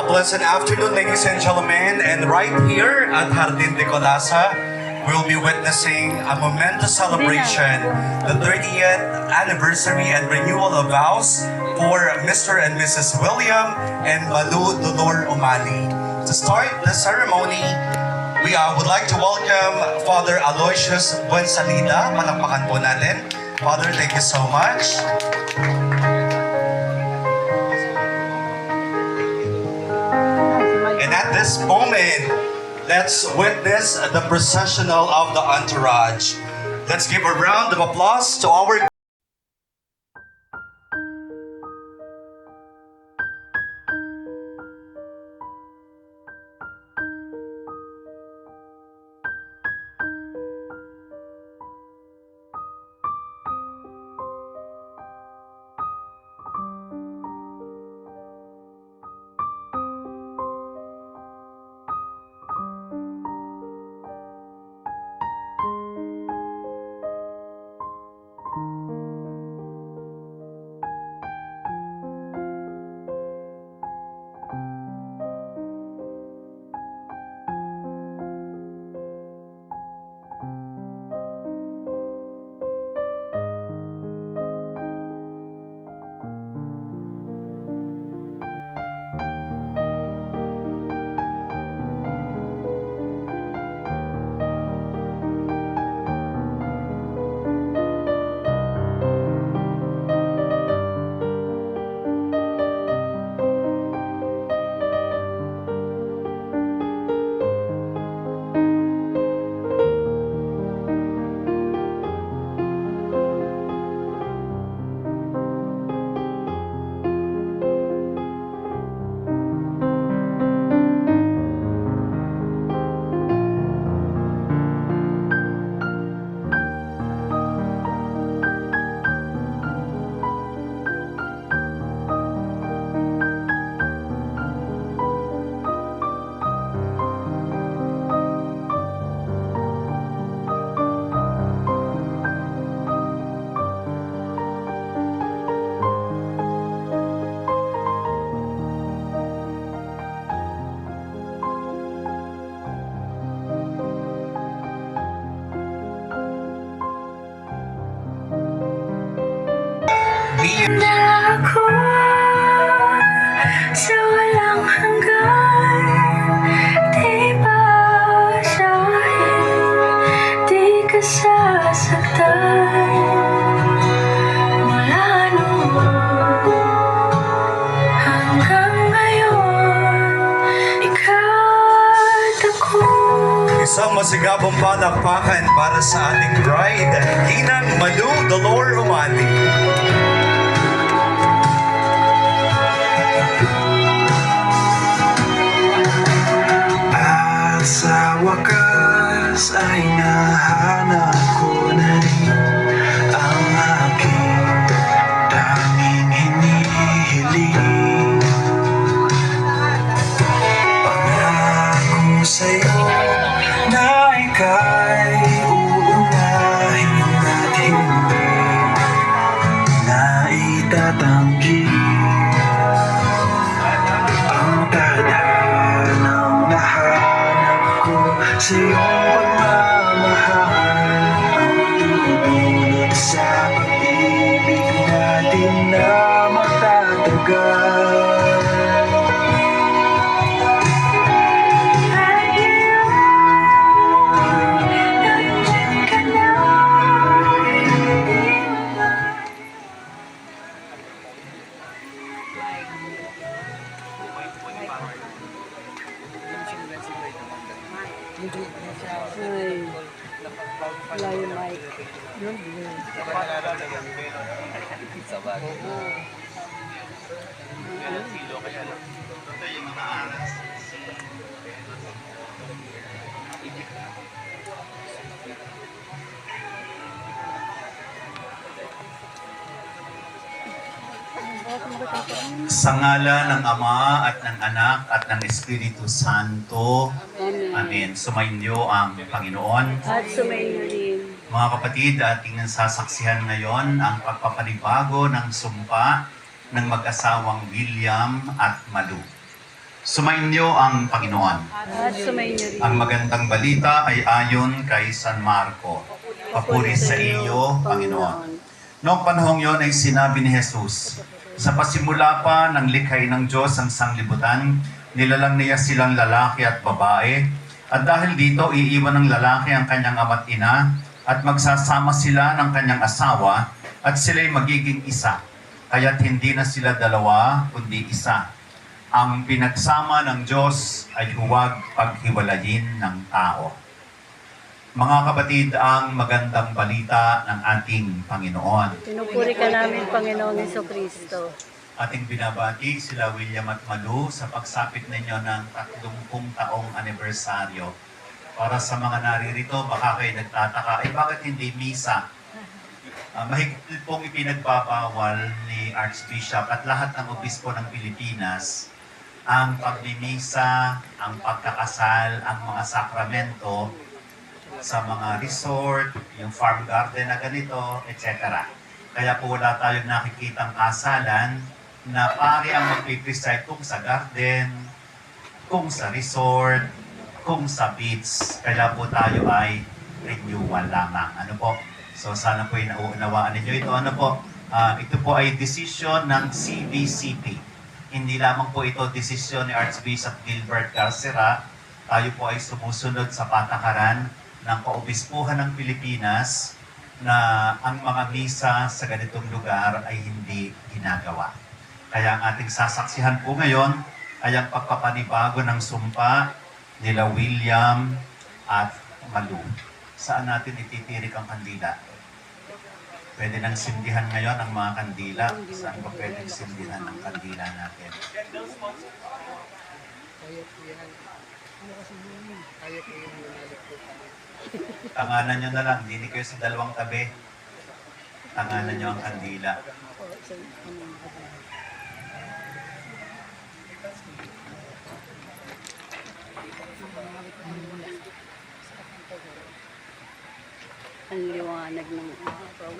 Pleasant afternoon, ladies and gentlemen. And right here at Jardín de Colasa, we'll be witnessing a momentous celebration, the 30th anniversary and renewal of vows for Mr. and Mrs. William and Malu Dolor Umali. To start the ceremony, we would like to welcome Father Aloysius Buensalida. Palakpakan po natin. Father, thank you so much. And at this moment, let's witness the processional of the entourage. Let's give a round of applause to our Ako sa walang hanggan, di ba sahin, di ka sasaktan. Mula noon hanggang ngayon, ikaw at ako. isang masigabong palakpakan para sa ating bride, Ginang Malu Dolor Umali. Sa wakas ay nahanap ko na rin ang aking tanging hinihiling. Pangako sa'yo na ika'y uunahin at hindi na itatanggi ang tadhanang nahanap sa iyong pagmamahal ang tutulot sa pag-ibig natin na matatagal. Nandiyan ka na, hindi mo ba? Ay, wala yung mic. Yun, yun. Sa ngala ng Ama at ng Anak at ng Espiritu Santo. Amen. Sumainyo ang Panginoon. At sumayin rin. Mga kapatid, ating sasaksihan ngayon ang pagpapanibago ng sumpa ng mag-asawang William at Malu. Sumainyo ang Panginoon. At sumayin niyo rin. Ang magandang balita ay ayon kay San Marco. Papuri sa iyo, Panginoon. Noong panahong yon ay sinabi ni Jesus, sa pasimula pa ng likhay ng Diyos ang sanglibutan, nilalang niya silang lalaki at babae. At dahil dito, iiwan ng lalaki ang kanyang ama't ina at magsasama sila ng kanyang asawa at sila'y magiging isa. Kaya't hindi na sila dalawa, kundi isa. Ang pinagsama ng Diyos ay huwag paghiwalayin ng tao. Mga kapatid, ang magandang balita ng ating Panginoon. Pinupuri ka namin, Panginoong Jesucristo. Ating binabati sila William at Malu sa pagsapit ninyo ng 30 taong anibersaryo. Para sa mga naririto, baka kayo nagtataka, bakit hindi misa? Mahigpit pong ipinagbabawal ni Archbishop at lahat ng obispo ng Pilipinas ang pagmimisa, ang pagkakasal, ang mga sakramento sa mga resort, yung farm garden na ganito, etc. Kaya po wala tayong nakikitang kasalan na pari ang magpipreside kung sa garden, kung sa resort, kung sa beach. Kaya po tayo ay renewal lamang. Ano po? So sana po yung nauunawaan ninyo ito. Ano po? Ito po ay decision ng CBCP. Hindi lamang po ito desisyon ni Archbishop Gilbert Garcera. Tayo po ay sumusunod sa patakaran ng Kaobispuhan ng Pilipinas na ang mga misa sa ganitong lugar ay hindi ginagawa. Kaya ang ating sasaksihan po ngayon ay ang pagpapanibago ng sumpa nila William at Malu. Saan natin ititirik ang kandila? Pwede nang sindihan ngayon ang mga kandila. Saan ba pwedeng sindihan ang kandila natin? Tanganan nyo na lang. Hindi kayo sa dalawang tabi. Tanganan nyo ang kandila. Ang liwanag ng araw.